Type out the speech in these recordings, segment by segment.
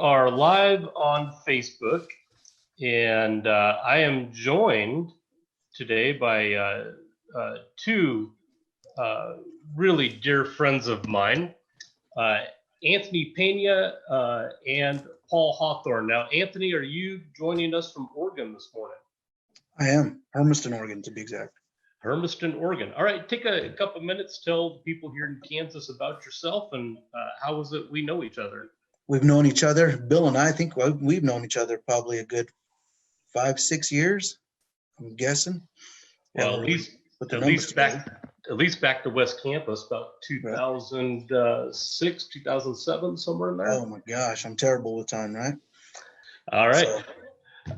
are live on Facebook, and I am joined today by two really dear friends of mine, uh, Anthony Pena and Paul Hawthorne. Now, Anthony, are you joining us from Oregon this morning? I am. Hermiston, Oregon, to be exact. Hermiston, Oregon. All right, take a couple minutes, tell the people here in Kansas about yourself and how is it we know each other? We've known each other, Bill and I think we've known each other probably a good 5-6 years, I'm guessing. Well, at least back to West Campus, about 2006, 2007, somewhere in there. Oh my gosh, I'm terrible with time, right? All right.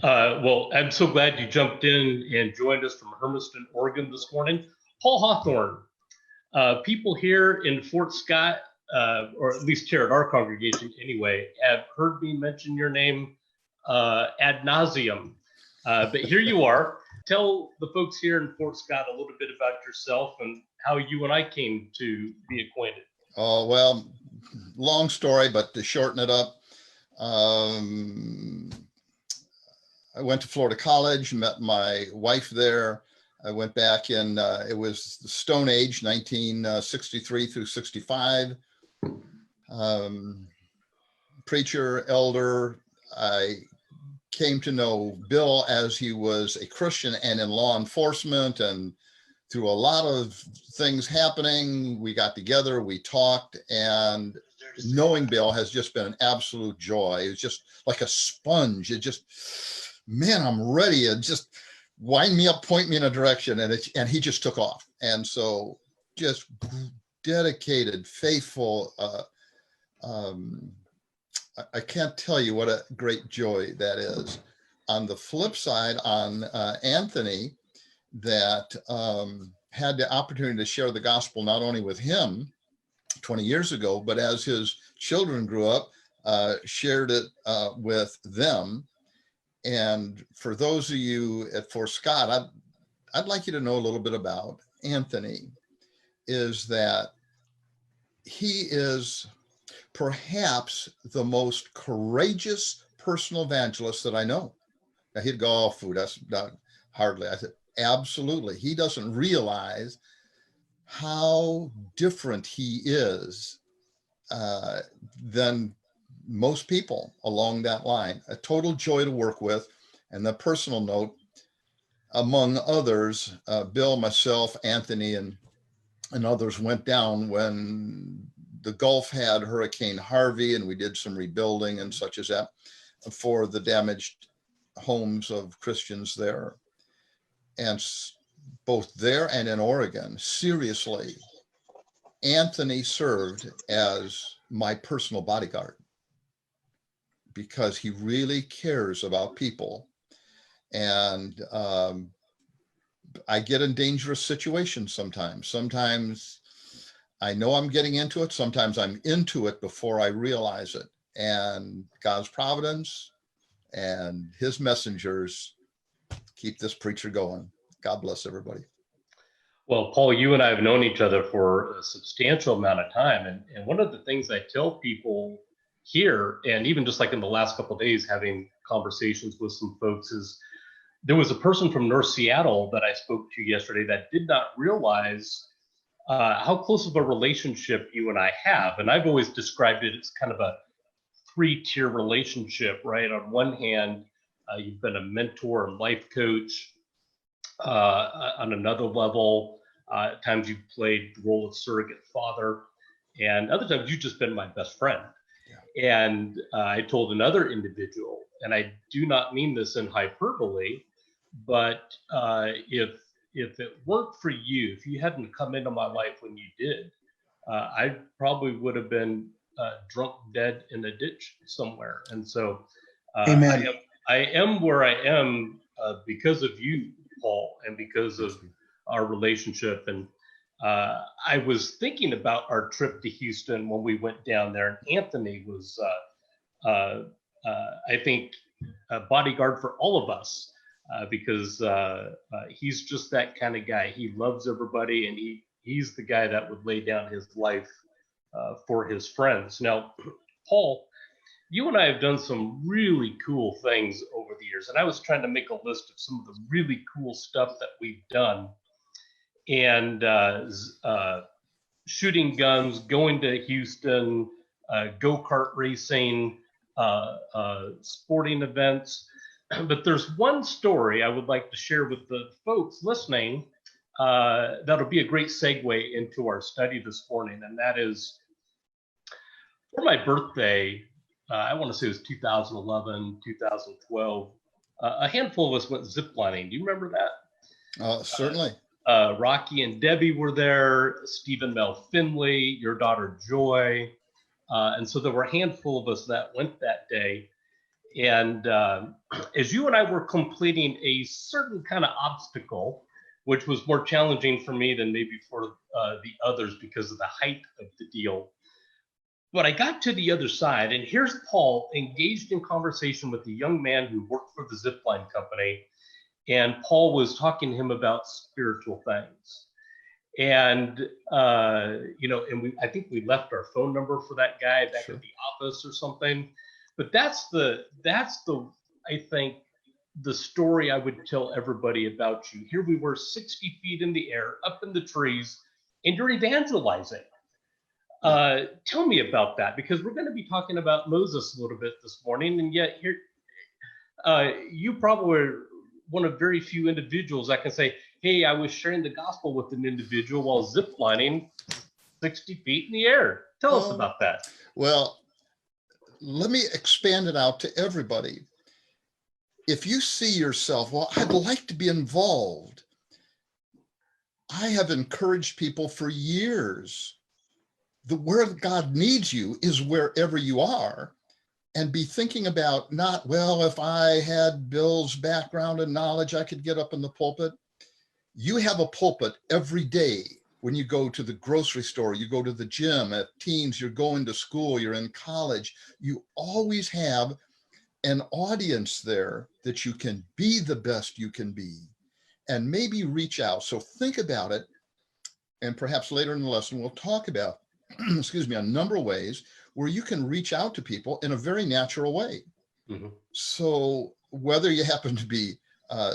Well, I'm so glad you jumped in and joined us from Hermiston, Oregon this morning. Paul Hawthorne, people here in Fort Scott, or at least here at our congregation anyway, have heard me mention your name ad nauseum. But here you are. Tell the folks here in Fort Scott a little bit about yourself and how you and I came to be acquainted. Oh, well, long story, but to shorten it up, I went to Florida College, met my wife there. I went back in, it was the Stone Age, 1963 through 65. Preacher, elder. I came to know Bill as he was a Christian and in law enforcement, and through a lot of things happening, we got together, we talked, and knowing Bill has just been an absolute joy. It's just like a sponge. It just, man, I'm ready. And just wind me up, point me in a direction, and he just took off. And so just dedicated, faithful. I can't tell you what a great joy that is. On the flip side, on Anthony, that had the opportunity to share the gospel not only with him 20 years ago, but as his children grew up, shared it with them. And for those of you at Fort Scott, I'd like you to know a little bit about Anthony, is that he is perhaps the most courageous personal evangelist that I know. Now, he'd go, oh, food, that's not hardly. I said, absolutely. He doesn't realize how different he is than most people along that line. A total joy to work with. And the personal note, among others, Bill, myself, Anthony, and others went down when the Gulf had Hurricane Harvey, and we did some rebuilding and such as that for the damaged homes of Christians there. And both there and in Oregon, seriously, Anthony served as my personal bodyguard because he really cares about people. And I get in dangerous situations sometimes. Sometimes I know I'm getting into it. Sometimes I'm into it before I realize it. And God's providence and his messengers keep this preacher going. God bless everybody. Well, Paul, you and I have known each other for a substantial amount of time. And one of the things I tell people here, and even just like in the last couple of days, having conversations with some folks, is there was a person from North Seattle that I spoke to yesterday that did not realize how close of a relationship you and I have. And I've always described it as kind of a 3-tier relationship, right? On one hand, you've been a mentor and life coach. On another level, at times you've played the role of surrogate father, and other times you've just been my best friend. Yeah. And I told another individual, and I do not mean this in hyperbole, but if it weren't for you, if you hadn't come into my life when you did, I probably would have been drunk dead in a ditch somewhere. And so I am where I am because of you, Paul, and because of our relationship. And I was thinking about our trip to Houston when we went down there, and Anthony was, I think, a bodyguard for all of us. Because he's just that kind of guy. He loves everybody, and he's the guy that would lay down his life for his friends. Now, Paul, you and I have done some really cool things over the years. And I was trying to make a list of some of the really cool stuff that we've done. And shooting guns, going to Houston, go-kart racing, sporting events. But there's one story I would like to share with the folks listening that'll be a great segue into our study this morning. And that is for my birthday, I want to say it was 2011, 2012. A handful of us went ziplining. Do you remember that? Certainly. Rocky and Debbie were there, Stephen Mel Finley, your daughter Joy. And so there were a handful of us that went that day. And as you and I were completing a certain kind of obstacle, which was more challenging for me than maybe for the others because of the height of the deal. But I got to the other side, and here's Paul engaged in conversation with a young man who worked for the zipline company. And Paul was talking to him about spiritual things. And, and I think we left our phone number for that guy back at the office or something. But that's I think, the story I would tell everybody about you. Here we were 60 feet in the air, up in the trees, and you're evangelizing. Tell me about that, because we're going to be talking about Moses a little bit this morning. And yet here, you probably are one of very few individuals that can say, hey, I was sharing the gospel with an individual while ziplining 60 feet in the air. Tell us about that. Well, let me expand it out to everybody. If you see yourself, well, I'd like to be involved. I have encouraged people for years. Where God needs you is wherever you are. And be thinking about not, well, if I had Bill's background and knowledge, I could get up in the pulpit. You have a pulpit every day. When you go to the grocery store, you go to the gym, at teens, you're going to school, you're in college. You always have an audience there that you can be the best you can be and maybe reach out. So think about it. And perhaps later in the lesson, we'll talk about, a number of ways where you can reach out to people in a very natural way. Mm-hmm. So whether you happen to be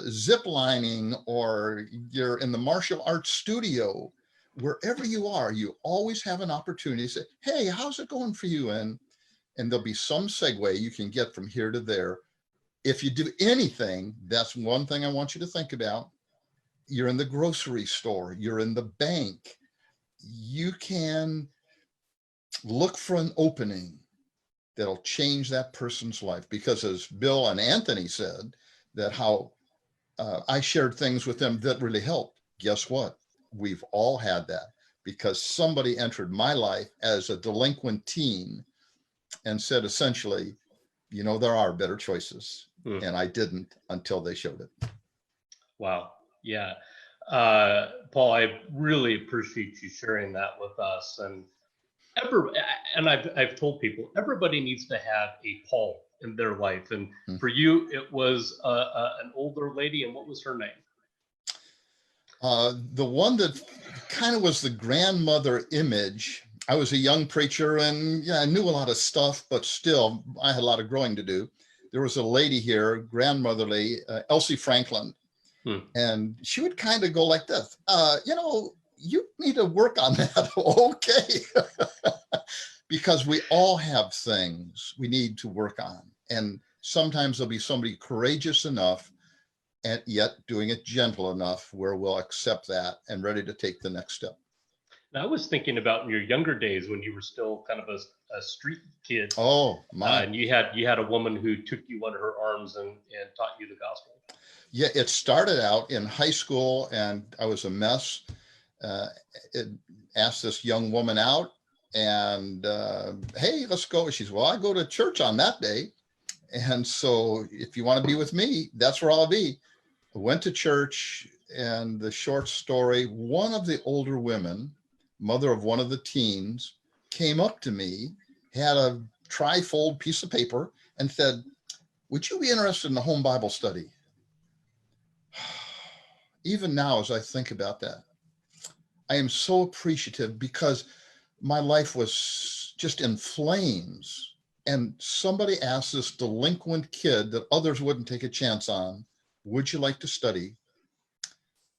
zip lining or you're in the martial arts studio, wherever you are, you always have an opportunity to say, hey, how's it going for you? And there'll be some segue you can get from here to there. If you do anything, that's one thing I want you to think about. You're in the grocery store, you're in the bank. You can look for an opening that'll change that person's life. Because as Bill and Anthony said, that how I shared things with them that really helped. Guess what? We've all had that, because somebody entered my life as a delinquent teen and said, essentially, there are better choices. And I didn't until they showed it. Wow. Yeah. Paul, I really appreciate you sharing that with us. And I've told people, everybody needs to have a Paul in their life. And for you, it was an older lady. And what was her name? The one that kind of was the grandmother image. I was a young preacher and I knew a lot of stuff, but still I had a lot of growing to do. There was a lady here, grandmotherly, Elsie Franklin. And she would kind of go like this, you need to work on that. Okay. Because we all have things we need to work on. And sometimes there'll be somebody courageous enough and yet doing it gentle enough where we'll accept that and ready to take the next step. Now, I was thinking about in your younger days when you were still kind of a street kid. Oh, my. And you had a woman who took you under her arms and taught you the gospel. Yeah, it started out in high school and I was a mess. It asked this young woman out and, hey, let's go. She said, well, I go to church on that day. And so if you want to be with me, that's where I'll be. I went to church, and the short story, one of the older women, mother of one of the teens, came up to me, had a trifold piece of paper and said, would you be interested in a home Bible study? Even now, as I think about that, I am so appreciative, because my life was just in flames. And somebody asked this delinquent kid that others wouldn't take a chance on, would you like to study?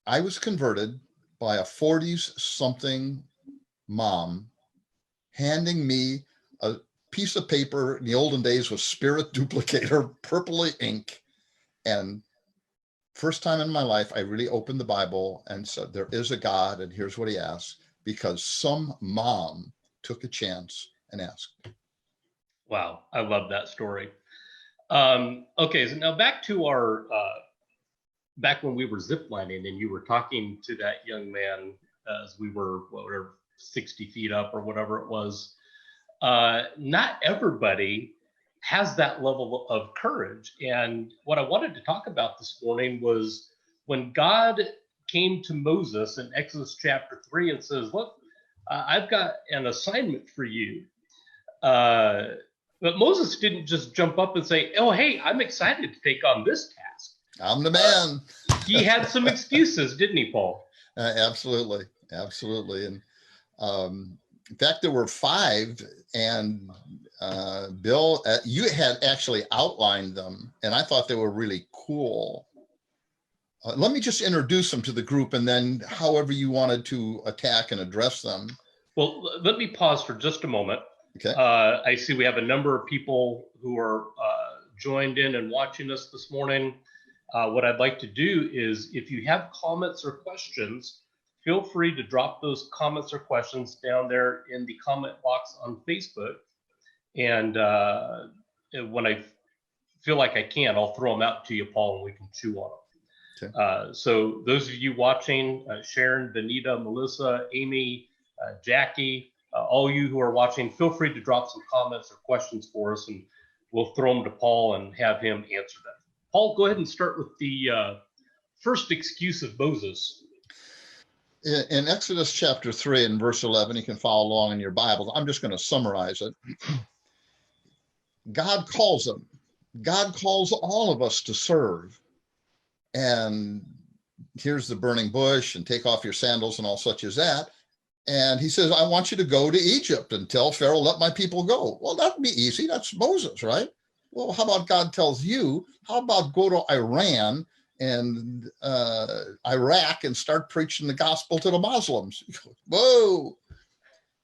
I was converted by a 40s something mom handing me a piece of paper in the olden days with spirit duplicator, purpley ink. And first time in my life, I really opened the Bible and said, there is a God, and here's what he asks, because some mom took a chance and asked. Wow, I love that story. Okay, so now back to our back when we were ziplining and you were talking to that young man as we were whatever 60 feet up or whatever it was. Not everybody has that level of courage. And what I wanted to talk about this morning was when God came to Moses in Exodus chapter 3 and says, look, I've got an assignment for you. But Moses didn't just jump up and say, oh, hey, I'm excited to take on this task. I'm the man. He had some excuses, didn't he, Paul? Absolutely. Absolutely. And in fact, there were 5, and Bill, you had actually outlined them, and I thought they were really cool. Let me just introduce them to the group, and then however you wanted to attack and address them. Well, let me pause for just a moment. Okay. I see we have a number of people who are joined in and watching us this morning. What I'd like to do is, if you have comments or questions, feel free to drop those comments or questions down there in the comment box on Facebook. And when I feel like I can, I'll throw them out to you, Paul, and we can chew on them. Okay. So those of you watching, Sharon, Benita, Melissa, Amy, Jackie, all you who are watching, feel free to drop some comments or questions for us, and we'll throw them to Paul and have him answer them. Paul, go ahead and start with the first excuse of Moses. In Exodus chapter 3 and verse 11, you can follow along in your Bibles. I'm just going to summarize it. God calls them. God calls all of us to serve. And here's the burning bush, and take off your sandals and all such as that. And he says, I want you to go to Egypt and tell Pharaoh, let my people go. Well, that'd be easy. That's Moses, right? Well, how about God tells you, how about go to Iran and Iraq and start preaching the gospel to the Muslims? Whoa.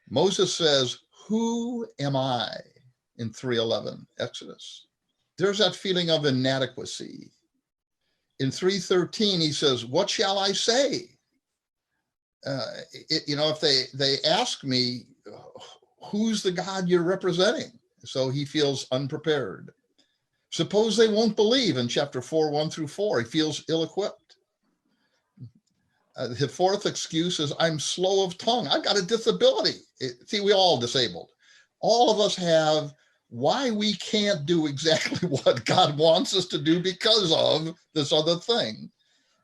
Moses says, who am I in 3:11, Exodus? There's that feeling of inadequacy. In 3:13, he says, what shall I say? If they ask me, who's the God you're representing? So he feels unprepared. Suppose they won't believe in chapter 4, 1-4. He feels ill-equipped. The fourth excuse is, I'm slow of tongue. I've got a disability. See, we all disabled. All of us have why we can't do exactly what God wants us to do because of this other thing.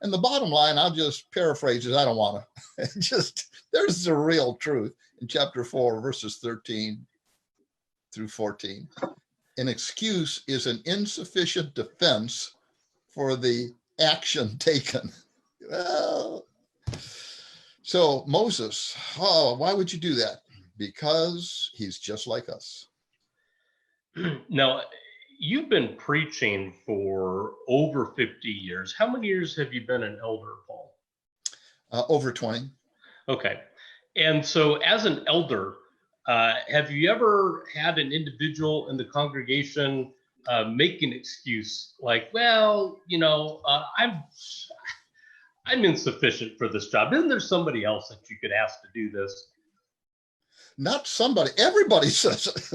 And the bottom line, I'll just paraphrase it. I don't want to. There's the real truth in chapter 4, verses 13 through 14. An excuse is an insufficient defense for the action taken. Well, so Moses, why would you do that? Because he's just like us. Now, you've been preaching for over 50 years. How many years have you been an elder, Paul? Over 20. Okay. And so as an elder, have you ever had an individual in the congregation make an excuse like, well, I'm insufficient for this job. Isn't there somebody else that you could ask to do this? Not somebody, everybody says it.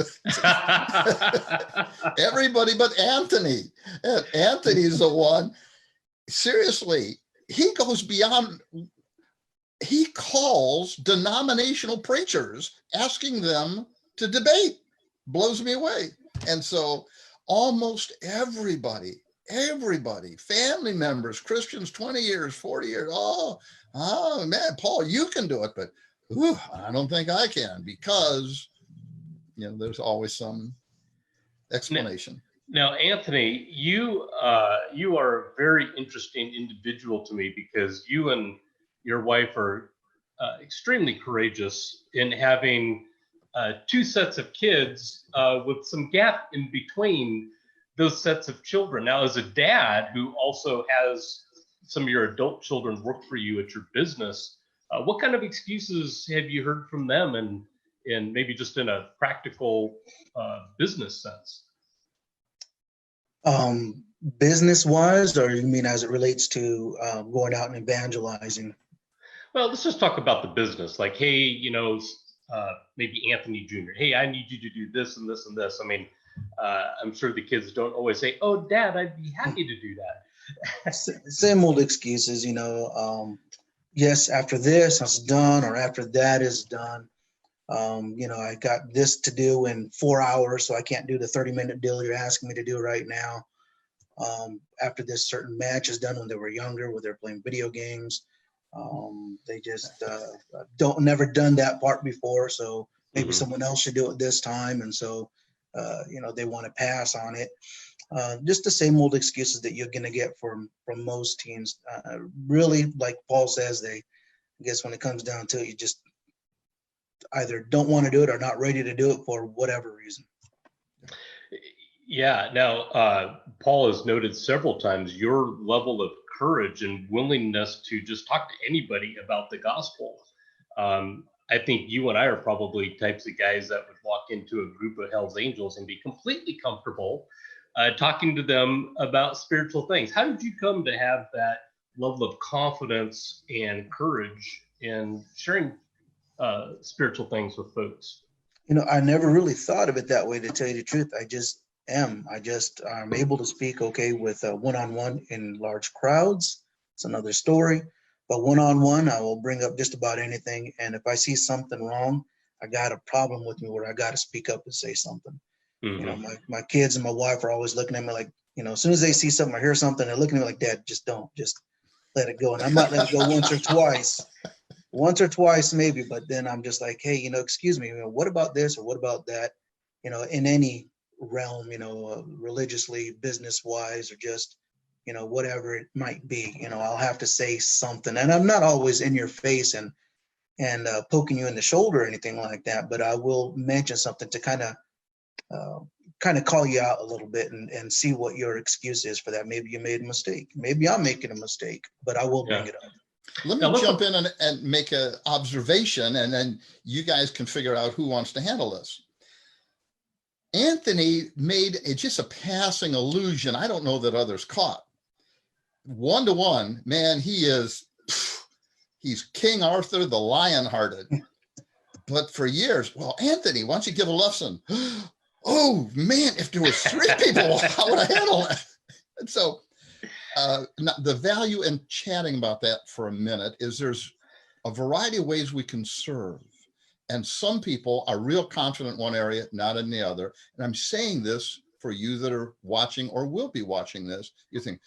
Everybody but Anthony. And Anthony's the one, seriously, he goes beyond, he calls denominational preachers, asking them to debate. Blows me away. And so almost everybody, family members, Christians, 20 years, 40 years, oh man, Paul, you can do it, but I don't think I can, because there's always some explanation. Now, Anthony, you are a very interesting individual to me, because you and your wife are extremely courageous in having two sets of kids with some gap in between those sets of children. Now, as a dad who also has some of your adult children work for you at your business, what kind of excuses have you heard from them, and maybe just in a practical business sense? Business wise, or you mean as it relates to going out and evangelizing? Well, let's just talk about the business. Like, hey, maybe Anthony Jr. Hey, I need you to do this and this and this. I mean, I'm sure the kids don't always say, "Oh, Dad, I'd be happy to do that." Same old excuses, yes, after this is done, or after that is done, I got this to do in 4 hours, so I can't do the 30-minute deal you're asking me to do right now. After this certain match is done, when they were younger, where they're playing video games, they just never done that part before, so maybe someone else should do it this time, and so they want to pass on it. Just the same old excuses that you're going to get from most teams. Really, like Paul says, I guess when it comes down to it, you just either don't want to do it or not ready to do it for whatever reason. Yeah. Now, Paul has noted several times your level of courage and willingness to just talk to anybody about the gospel. I think you and I are probably types of guys that would walk into a group of Hell's Angels and be completely comfortable talking to them about spiritual things. How did you come to have that level of confidence and courage in sharing spiritual things with folks? I never really thought of it that way, to tell you the truth. I just am. I'm able to speak okay with one-on-one in large crowds. It's another story. But one-on-one, I will bring up just about anything. And if I see something wrong, I got a problem with me where I got to speak up and say something. Mm-hmm. My kids and my wife are always looking at me like, as soon as they see something or hear something, they're looking at me like, Dad, just let it go. And I might let it go once or twice maybe, but then I'm just like, hey, excuse me, what about this or what about that? In any realm, religiously, business wise, or just, whatever it might be, I'll have to say something. And I'm not always in your face and poking you in the shoulder or anything like that, but I will mention something to kind of call you out a little bit and see what your excuse is for that. Maybe you made a mistake. Maybe I'm making a mistake, but I will bring it up. Let me jump in and make an observation, and then you guys can figure out who wants to handle this. Anthony made just a passing allusion. I don't know that others caught. 1-to-1, man, he's King Arthur, the Lion-hearted. But for years, well, Anthony, why don't you give a lesson? Oh man, if there was 3 people, how would I handle that? And so the value in chatting about that for a minute is there's a variety of ways we can serve. And some people are real confident in one area, not in the other. And I'm saying this for you that are watching or will be watching this. You think,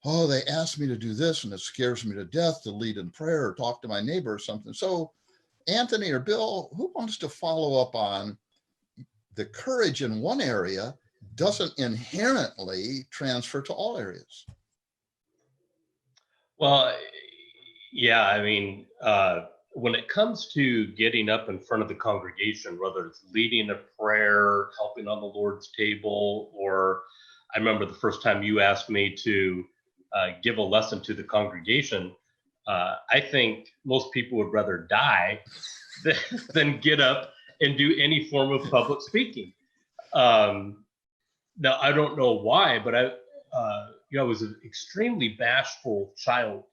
oh, they asked me to do this and it scares me to death to lead in prayer or talk to my neighbor or something. So Anthony or Bill, who wants to follow up on the courage in one area doesn't inherently transfer to all areas? Well, yeah, I mean, when it comes to getting up in front of the congregation, whether it's leading a prayer, helping on the Lord's table, or I remember the first time you asked me to give a lesson to the congregation, I think most people would rather die than get up and do any form of public speaking. Now, I don't know why, but I was an extremely bashful child.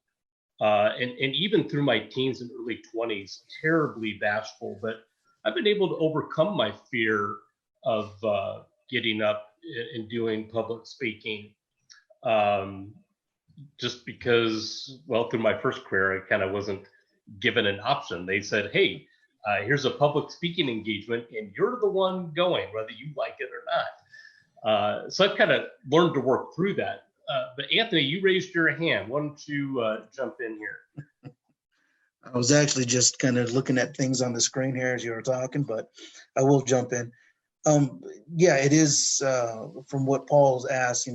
And even through my teens and early 20s, terribly bashful. But I've been able to overcome my fear of getting up and doing public speaking. Just because, well, through my first career, I kind of wasn't given an option. They said, hey, here's a public speaking engagement, and you're the one going, whether you like it or not. So I've kind of learned to work through that. But Anthony, you raised your hand. Why don't you jump in here? I was actually just kind of looking at things on the screen here as you were talking, but I will jump in. Yeah, it is from what Paul's asked,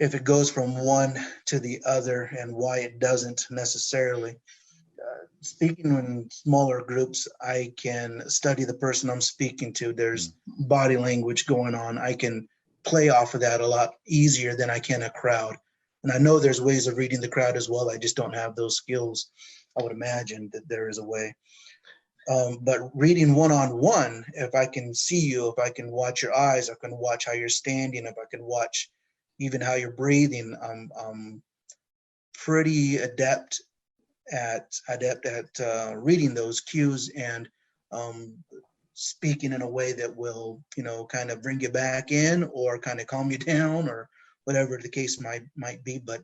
if it goes from one to the other and why it doesn't necessarily. speaking in smaller groups, I can study the person I'm speaking to. There's body language going on. I can play off of that a lot easier than I can a crowd. And I know there's ways of reading the crowd as well. I just don't have those skills. I would imagine that there is a way. But reading one-on-one, if I can see you, if I can watch your eyes, I can watch how you're standing, if I can watch even how you're breathing, I'm pretty adept at reading those cues and speaking in a way that will, kind of bring you back in or kind of calm you down or whatever the case might be. But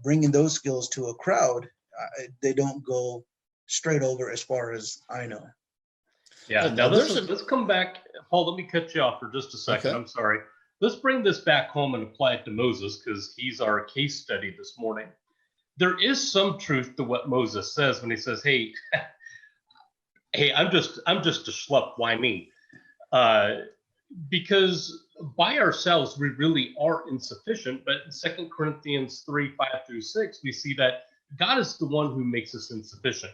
bringing those skills to a crowd, they don't go straight over as far as I know. Yeah. Well, Now there's let's come back, Paul. Let me cut you off for just a second. Okay. I'm sorry. Let's bring this back home and apply it to Moses because he's our case study this morning. There is some truth to what Moses says when he says, "Hey, hey, I'm just a schlepp. Why me?" Because by ourselves we really are insufficient. But in 2 Corinthians 3:5-6, we see that God is the one who makes us insufficient.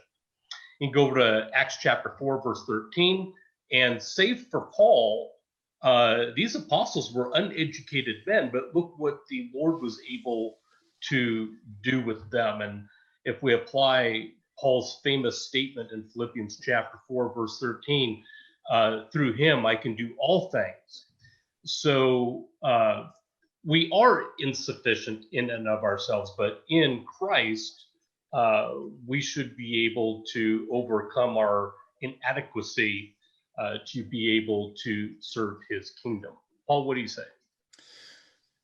You can go over to Acts chapter 4, verse 13, and save for Paul, these apostles were uneducated men, but look what the Lord was able to do with them. And if we apply Paul's famous statement in Philippians chapter 4, verse 13, through him I can do all things. So we are insufficient in and of ourselves, but in Christ, we should be able to overcome our inadequacy to be able to serve his kingdom. Paul, what do you say?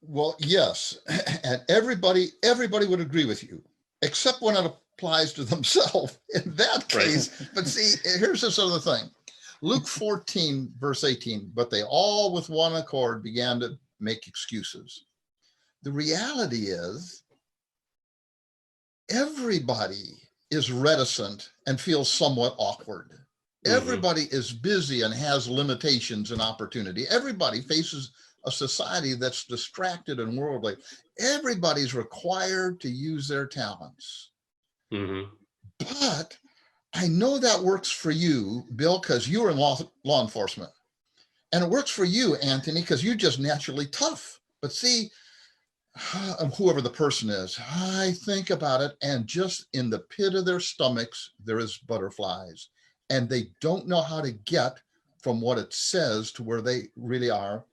Well, yes, and everybody would agree with you, except when it applies to themselves. In that case, right. But see, here's this other thing. Luke 14, verse 18, but they all with one accord began to make excuses. The reality is, everybody is reticent and feels somewhat awkward. Mm-hmm. Everybody is busy and has limitations and opportunity. Everybody faces a society that's distracted and worldly. Everybody's required to use their talents. Mm-hmm. But I know that works for you, Bill, because you're in law enforcement. And it works for you, Anthony, because you're just naturally tough. But see, whoever the person is, I think about it, and just in the pit of their stomachs, there is butterflies. And they don't know how to get from what it says to where they really are.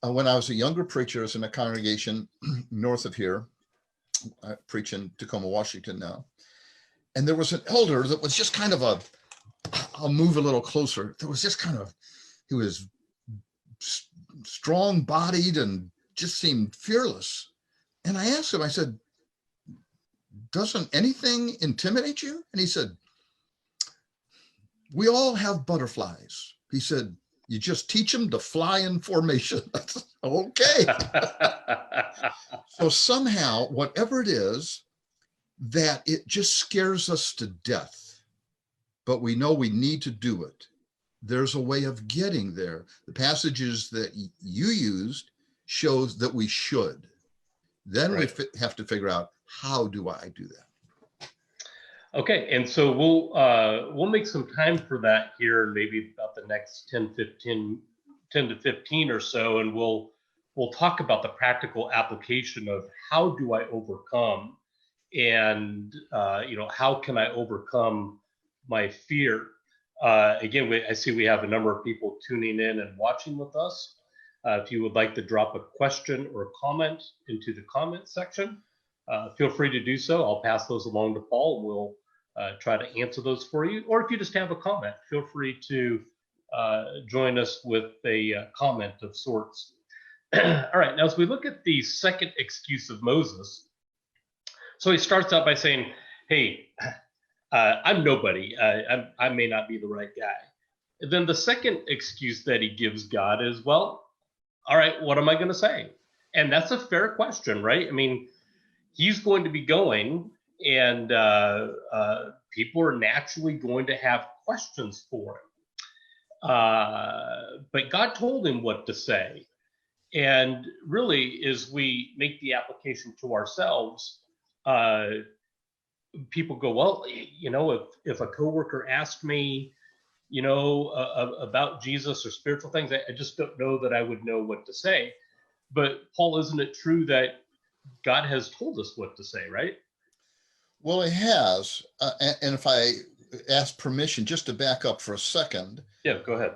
When I was a younger preacher, I was in a congregation north of here. I preach in Tacoma, Washington now. And there was an elder that was just kind of I'll move a little closer. There was just kind of, he was strong-bodied and just seemed fearless. And I asked him, I said, doesn't anything intimidate you? And he said, we all have butterflies. He said, you just teach them to fly in formation. Okay. So somehow, whatever it is, that it just scares us to death, but we know we need to do it. There's a way of getting there. The passages that you used shows that we should. Then right. We have to figure out, how do I do that? Okay, and so we'll make some time for that here, maybe about the next 10 to 15 or so, and we'll talk about the practical application of how do I overcome, and how can I overcome my fear? Again, I see we have a number of people tuning in and watching with us. If you would like to drop a question or a comment into the comment section, feel free to do so. I'll pass those along to Paul, and we'll try to answer those for you. Or if you just have a comment, feel free to join us with a comment of sorts. All right, now as we look at the second excuse of Moses, so he starts out by saying, hey, I'm nobody. I may not be the right guy. And then the second excuse that he gives God is, well, all right, what am I going to say? And that's a fair question, right? I mean, he's going to be going, and people are naturally going to have questions for him. But God told him what to say. And really, as we make the application to ourselves, people go, well, if a coworker asked me, about Jesus or spiritual things, I just don't know that I would know what to say. But Paul, isn't it true that God has told us what to say, right? Well, it has. And if I ask permission just to back up for a second, Yeah, go ahead.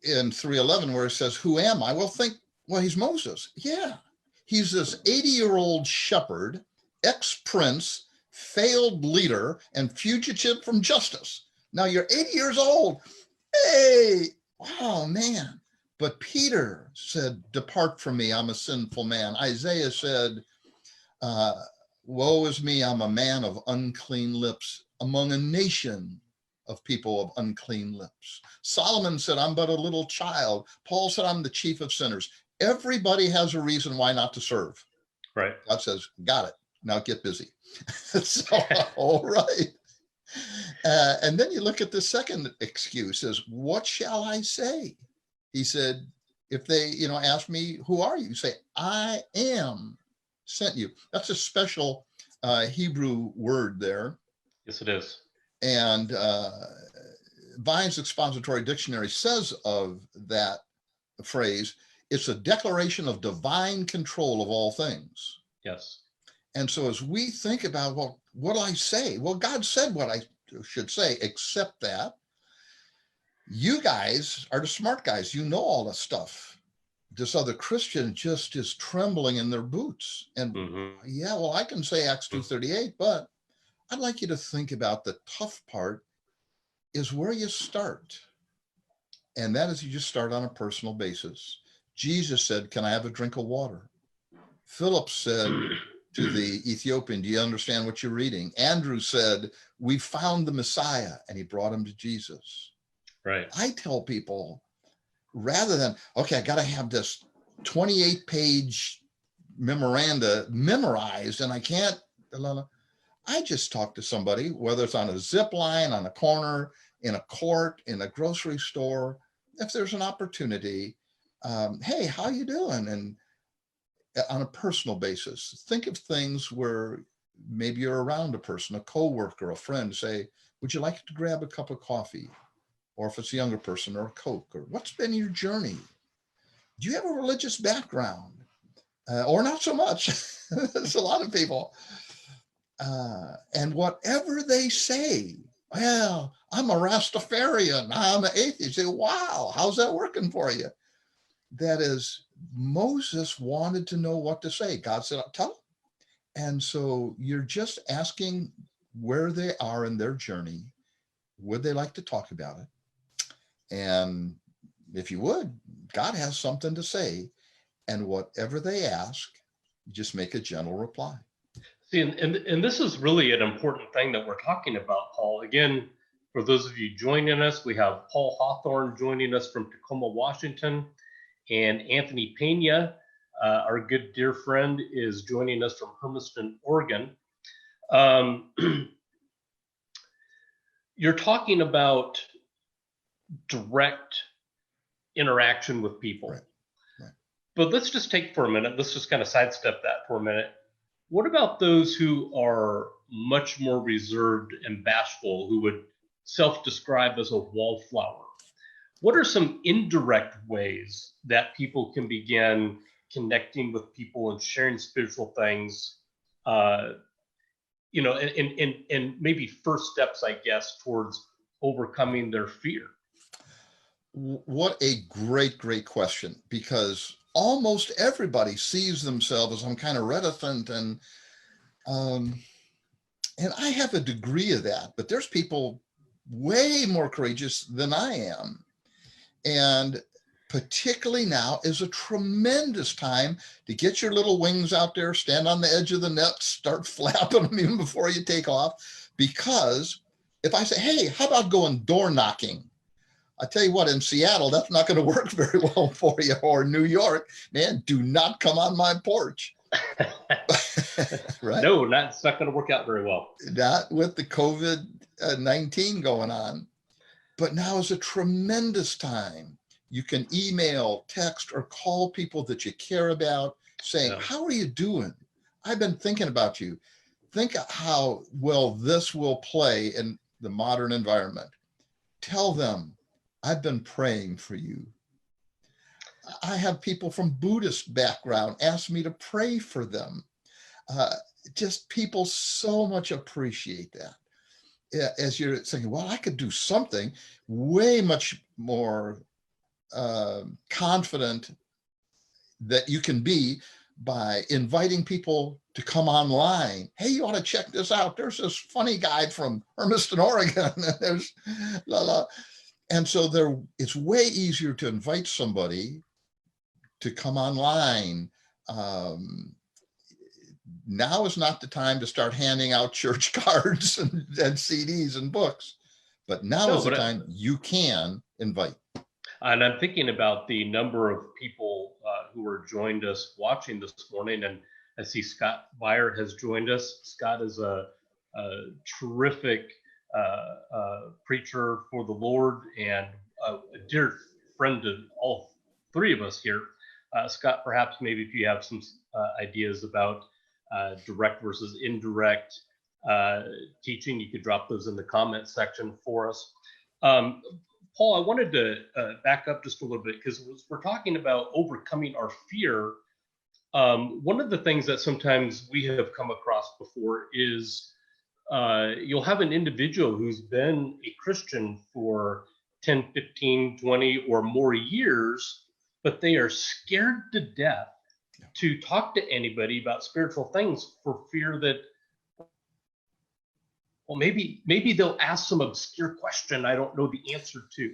In 3:11, where it says, "Who am I?" Well, he's Moses. Yeah. He's this 80-year-old shepherd, ex-prince, failed leader, and fugitive from justice. Now you're 80 years old. Hey, wow, man. But Peter said, "Depart from me, I'm a sinful man." Isaiah said, "Woe is me, I'm a man of unclean lips, among a nation of people of unclean lips." Solomon said, "I'm but a little child." Paul said, "I'm the chief of sinners." Everybody has a reason why not to serve. Right. God says, "Got it. Now get busy." So, all right. And then you look at the second excuse is, "What shall I say?" He said, if they, ask me, "Who are you?" Say, "I am sent you." That's a special Hebrew word there. Yes, it is. And Vine's Expository Dictionary says of that phrase, it's a declaration of divine control of all things. Yes. And so as we think about, well, what do I say? Well, God said what I should say, except that you guys are the smart guys. You know all this stuff. This other Christian just is trembling in their boots. And yeah, well, I can say Acts 2:38, but I'd like you to think about the tough part is where you start. And that is you just start on a personal basis. Jesus said, "Can I have a drink of water?" Philip said to the Ethiopian, "Do you understand what you're reading?" Andrew said, "We found the Messiah," and he brought him to Jesus. Right. I tell people, rather than, okay, I got to have this 28-page memoranda memorized and I can't, I just talk to somebody, whether it's on a zip line, on a corner, in a court, in a grocery store, if there's an opportunity, hey, how you doing? And on a personal basis, think of things where maybe you're around a person, a coworker, a friend, say, "Would you like to grab a cup of coffee?" Or if it's a younger person, or a Coke, or what's been your journey? Do you have a religious background? Or not so much. There's a lot of people. And whatever they say, "Well, I'm a Rastafarian, I'm an atheist." You say, "Wow, how's that working for you?" That is, Moses wanted to know what to say. God said, "Tell him." And so you're just asking where they are in their journey. Would they like to talk about it? And if you would, God has something to say. And whatever they ask, just make a gentle reply. See, and this is really an important thing that we're talking about, Paul. Again, for those of you joining us, we have Paul Hawthorne joining us from Tacoma, Washington, and Anthony Pena, our good dear friend, is joining us from Hermiston, Oregon. You're talking about direct interaction with people. Right. Right. But let's just take for a minute, let's just kind of sidestep that for a minute. What about those who are much more reserved and bashful, who would self-describe as a wallflower? What are some indirect ways that people can begin connecting with people and sharing spiritual things, and maybe first steps, I guess, towards overcoming their fear? What a great question, because almost everybody sees themselves as, I'm kind of reticent, and I have a degree of that, but there's people way more courageous than I am. And particularly now is a tremendous time to get your little wings out there, stand on the edge of the net, start flapping them even before you take off. Because if I say, "Hey, how about going door knocking?" I tell you what, in Seattle, that's not going to work very well for you. Or New York, man, do not come on my porch. Right? No, it's not going to work out very well. Not with the COVID-19 going on. But now is a tremendous time. You can email, text, or call people that you care about, saying, "How are you doing? I've been thinking about you." Think how well this will play in the modern environment. Tell them, I've been praying for you. I have people from Buddhist background ask me to pray for them. Just people so much appreciate that. As you're saying, well, I could do something way much more confident that you can be by inviting people to come online. Hey, you ought to check this out. There's this funny guy from Hermiston, Oregon. There's la la. And so it's way easier to invite somebody to come online. Now is not the time to start handing out church cards and CDs and books, but now is the time you can invite. And I'm thinking about the number of people who are joined us watching this morning, and I see Scott Beyer has joined us. Scott is a terrific preacher for the Lord and a dear friend to all three of us here. Scott, perhaps maybe if you have some ideas about direct versus indirect teaching, you could drop those in the comment section for us. Paul, I wanted to back up just a little bit, because we're talking about overcoming our fear. One of the things that sometimes we have come across before is you'll have an individual who's been a Christian for 10, 15, 20 or more years, but they are scared to death to talk to anybody about spiritual things for fear that, well, maybe they'll ask some obscure question I don't know the answer to.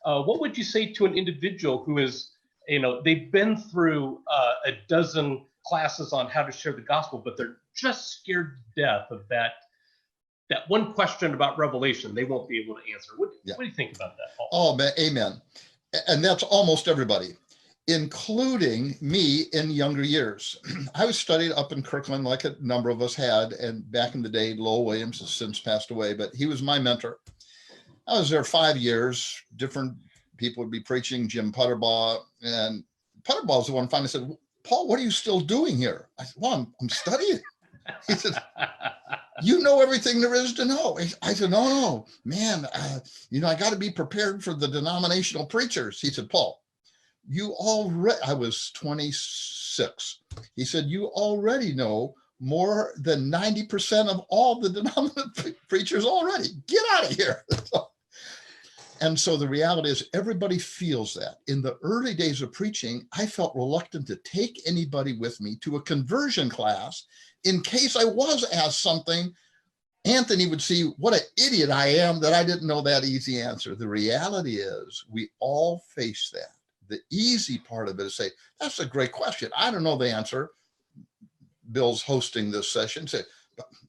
What would you say to an individual who is, they've been through a dozen classes on how to share the gospel, but they're just scared to death of that one question about Revelation they won't be able to answer? What do you think about that, Paul? Oh, man, amen. And that's almost everybody, including me in younger years. I was studied up in Kirkland like a number of us had, and back in the day, Lowell Williams has since passed away, but he was my mentor. I was there 5 years. Different people would be preaching, Jim Putterbaugh, and Putterbaugh was the one finally said, Paul, what are you still doing here? I said, well, I'm studying. He said, you know everything there is to know. I said, no, man, I got to be prepared for the denominational preachers. He said, Paul, I was 26. He said, you already know more than 90% of all the denominational preachers already. Get out of here. And so the reality is everybody feels that. In the early days of preaching, I felt reluctant to take anybody with me to a conversion class in case I was asked something. Anthony would see what an idiot I am that I didn't know that easy answer. The reality is we all face that. The easy part of it is say, that's a great question. I don't know the answer. Bill's hosting this session. Say,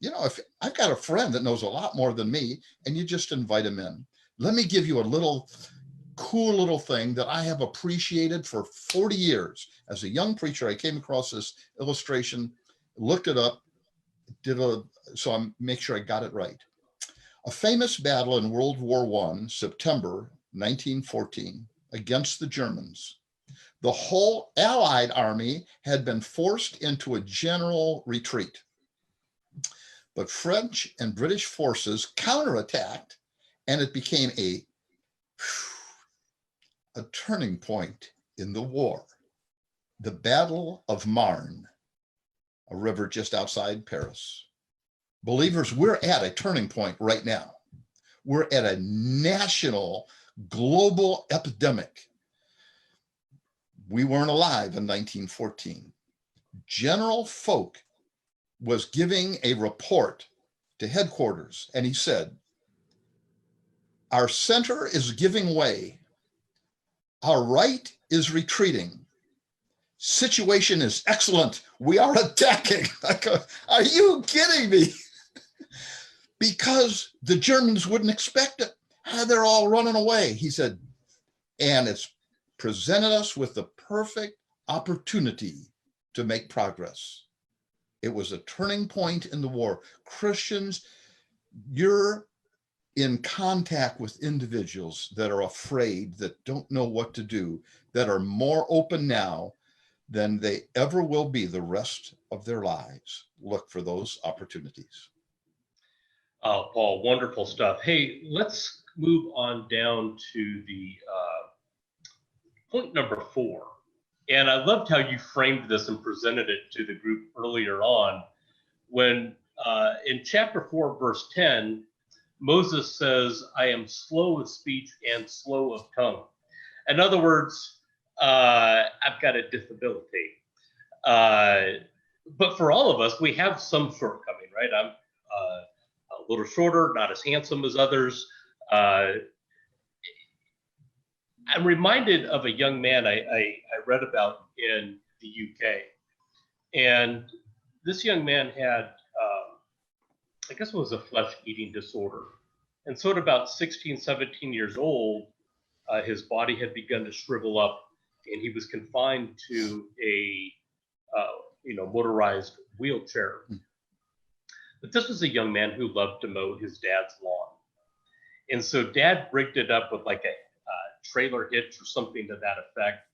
if I've got a friend that knows a lot more than me, and you just invite him in. Let me give you a cool little thing that I have appreciated for 40 years. As a young preacher, I came across this illustration, looked it up, so I make sure I got it right. A famous battle in World War I, September 1914, against the Germans. The whole Allied army had been forced into a general retreat. But French and British forces counterattacked, and it became a turning point in the war. The Battle of Marne, a river just outside Paris. Believers, we're at a turning point right now. We're at a national, global epidemic. We weren't alive in 1914. General Foch was giving a report to headquarters, and he said, our center is giving way. Our right is retreating. Situation is excellent. We are attacking. I go, are you kidding me? Because the Germans wouldn't expect it. They're all running away. He said, and it's presented us with the perfect opportunity to make progress. It was a turning point in the war. Christians, you're in contact with individuals that are afraid, that don't know what to do, that are more open now than they ever will be the rest of their lives. Look for those opportunities. Paul, wonderful stuff. Hey, let's move on down to the point number 4. And I loved how you framed this and presented it to the group earlier on when in chapter 4, verse 10, Moses says, I am slow of speech and slow of tongue. In other words, I've got a disability. But for all of us, we have some shortcoming, right? I'm a little shorter, not as handsome as others. I'm reminded of a young man I read about in the UK. And this young man had, I guess it was a flesh-eating disorder. And so at about 16, 17 years old, his body had begun to shrivel up, and he was confined to a motorized wheelchair. But this was a young man who loved to mow his dad's lawn. And so dad rigged it up with like a trailer hitch or something to that effect,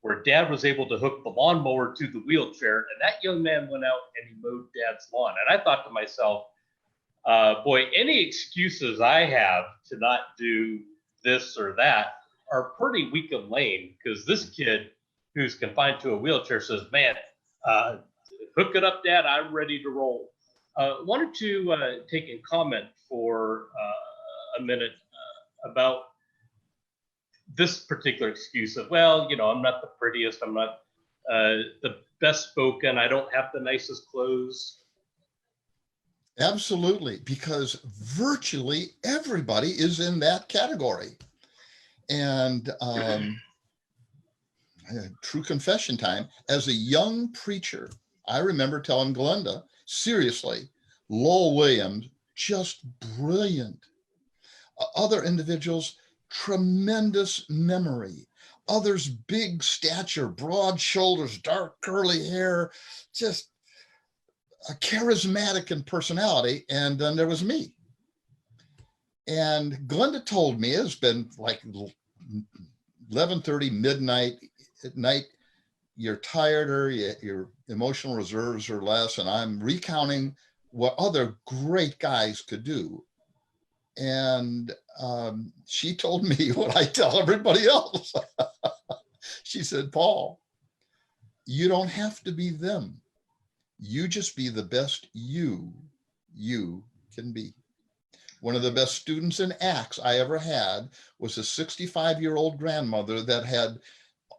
where dad was able to hook the lawnmower to the wheelchair, and that young man went out and he mowed dad's lawn. And I thought to myself, boy, any excuses I have to not do this or that are pretty weak and lame, because this kid who's confined to a wheelchair says, man, hook it up, dad, I'm ready to roll. Wanted to take a comment for a minute about this particular excuse of, well, I'm not the prettiest, I'm not the best spoken, I don't have the nicest clothes. Absolutely, because virtually everybody is in that category. And true confession time, as a young preacher, I remember telling Glenda, seriously, Lowell Williams, just brilliant. Other individuals, tremendous memory. Others, big stature, broad shoulders, dark curly hair, just charismatic in personality. And then there was me. And Glenda told me, it's been like 11:30, midnight at night, you're tired or your emotional reserves are less. And I'm recounting what other great guys could do. And she told me what I tell everybody else. She said, Paul, you don't have to be them. You just be the best you can be. One of the best students in Acts I ever had was a 65-year-old grandmother that had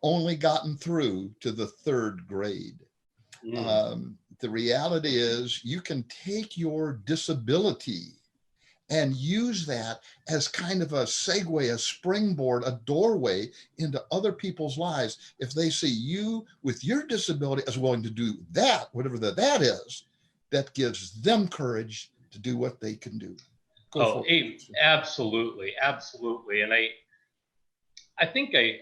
only gotten through to the 3rd grade. The reality is you can take your disability and use that as kind of a segue, a springboard, a doorway into other people's lives. If they see you with your disability as willing to do that, whatever that is, that gives them courage to do what they can do. Absolutely. And I think I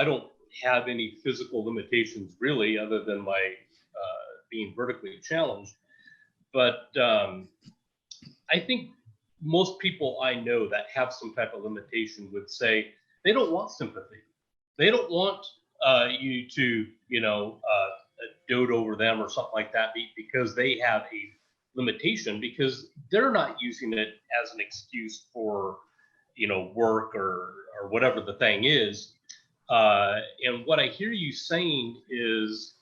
don't have any physical limitations really, other than my being vertically challenged. But I think most people I know that have some type of limitation would say they don't want sympathy. They don't want you to, dote over them or something like that because they have a limitation, because they're not using it as an excuse for, work or whatever the thing is. And what I hear you saying is,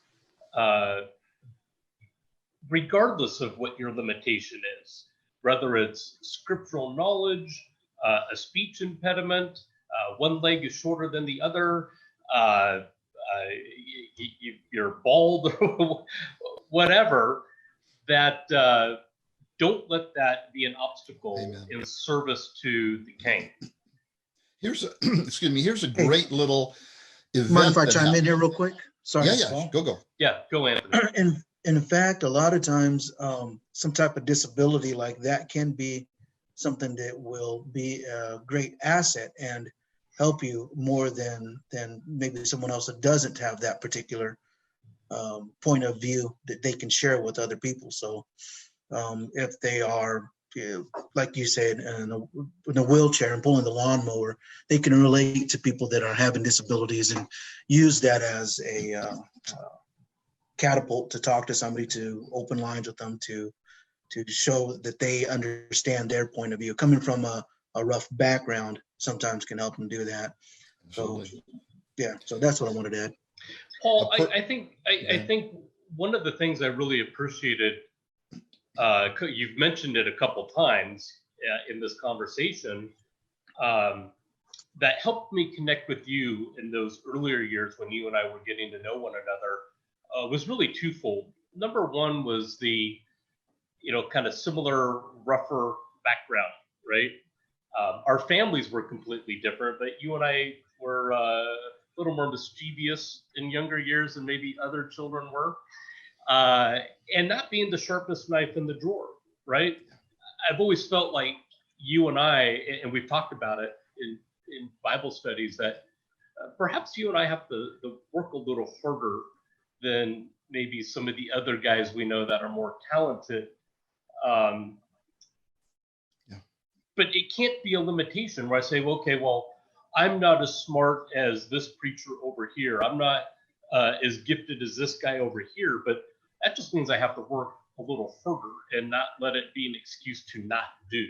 regardless of what your limitation is, whether it's scriptural knowledge, a speech impediment, one leg is shorter than the other, you're bald, whatever, that don't let that be an obstacle Amen. In service to the king. Here's a great little event. Mind if I chime in here real quick? Sorry. Yeah, go. Yeah, go, Anthony. In fact, a lot of times, some type of disability like that can be something that will be a great asset and help you more than maybe someone else that doesn't have that particular point of view that they can share with other people. So if they are like you said, in a wheelchair and pulling the lawnmower, they can relate to people that are having disabilities and use that as a catapult to talk to somebody, to open lines with them, to show that they understand their point of view. Coming from a rough background sometimes can help them do that. Absolutely. So yeah, so that's what I wanted to add. Paul, I think one of the things I really appreciated, you've mentioned it a couple times in this conversation, that helped me connect with you in those earlier years when you and I were getting to know one another, was really twofold. Number one was the, kind of similar, rougher background, right? Our families were completely different, but you and I were a little more mischievous in younger years than maybe other children were. And not being the sharpest knife in the drawer, right? I've always felt like you and I, and we've talked about it in Bible studies, that perhaps you and I have to work a little harder than maybe some of the other guys we know that are more talented. But it can't be a limitation where I say, well, okay, well, I'm not as smart as this preacher over here. I'm not as gifted as this guy over here, but that just means I have to work a little harder and not let it be an excuse to not do.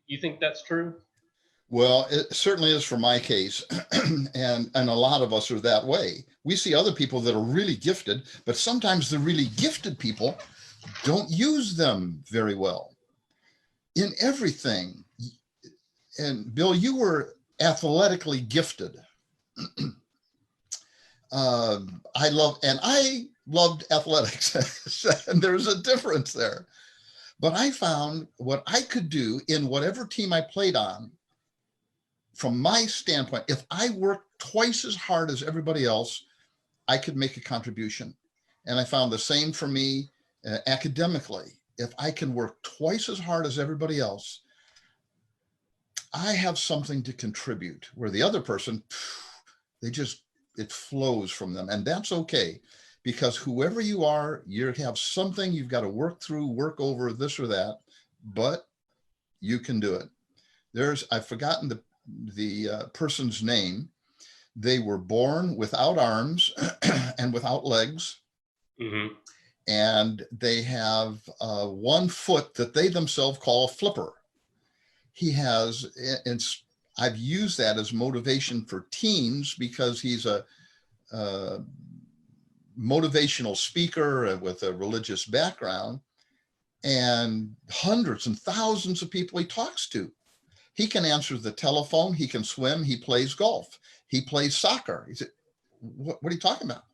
You think that's true? Well, it certainly is for my case. and a lot of us are that way. We see other people that are really gifted, but sometimes the really gifted people don't use them very well in everything. And Bill, you were athletically gifted. I loved athletics, and there's a difference there. But I found what I could do in whatever team I played on, from my standpoint, if I worked twice as hard as everybody else, I could make a contribution. And I found the same for me academically. If I can work twice as hard as everybody else, I have something to contribute, where the other person, it flows from them. And that's okay, because whoever you are, you have something you've got to work through, work over, this or that, but you can do it. I've forgotten the person's name. They were born without arms and without legs. Mm-hmm. And they have one foot that they themselves call a flipper. He has, and I've used that as motivation for teens, because he's a motivational speaker with a religious background, and hundreds and thousands of people he talks to. He can answer the telephone, he can swim, he plays golf, he plays soccer. He said, what are you talking about?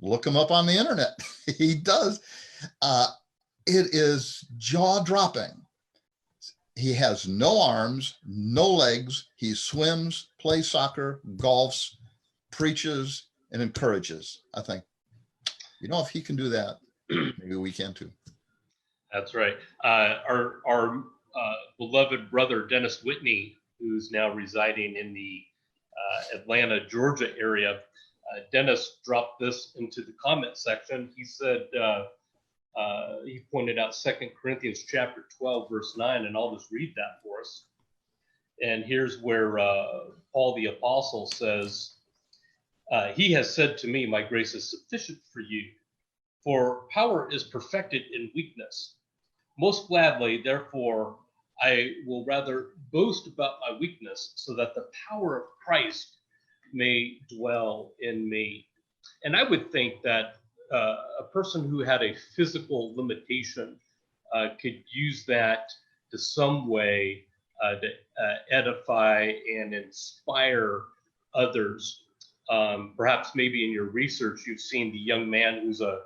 Look him up on the internet. He does. It is jaw-dropping. He has no arms, no legs. He swims, plays soccer, golfs, preaches, and encourages. I think, if he can do that, maybe we can too. That's right. Our beloved brother, Dennis Whitney, who's now residing in the Atlanta, Georgia area, Dennis dropped this into the comment section. He said, he pointed out 2 Corinthians chapter 12, verse 9, and I'll just read that for us. And here's where Paul the Apostle says, he has said to me, my grace is sufficient for you, for power is perfected in weakness. Most gladly, therefore, I will rather boast about my weakness, so that the power of Christ may dwell in me. And I would think that a person who had a physical limitation could use that to some way to edify and inspire others. Perhaps maybe in your research, you've seen the young man who's a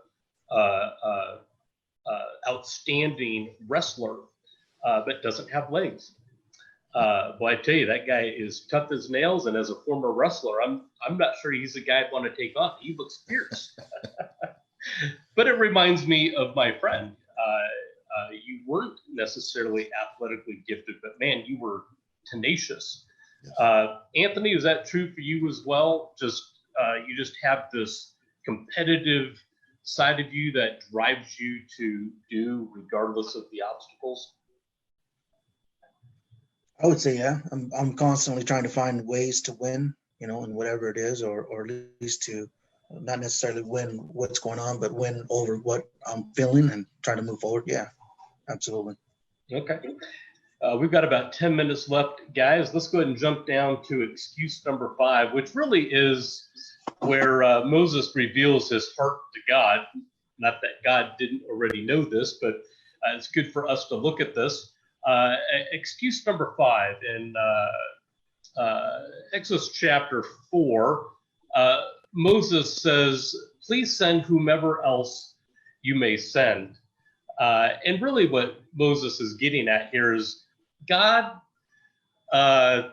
outstanding wrestler, but doesn't have legs. Well, I tell you, that guy is tough as nails, and as a former wrestler, I'm not sure he's the guy I'd want to take on. He looks fierce. But it reminds me of my friend. You weren't necessarily athletically gifted, but man, you were tenacious. Yes. Anthony, is that true for you as well? You just have this competitive side of you that drives you to do regardless of the obstacles? I would say, yeah, I'm constantly trying to find ways to win, you know, in whatever it is, or at least to not necessarily win what's going on, but win over what I'm feeling and try to move forward. Yeah, absolutely. Okay. We've got about 10 minutes left, guys. Let's go ahead and jump down to excuse number 5, which really is where Moses reveals his heart to God. Not that God didn't already know this, but it's good for us to look at this. Excuse number 5 in Exodus chapter 4, Moses says, please send whomever else you may send. And really what Moses is getting at here is, God, I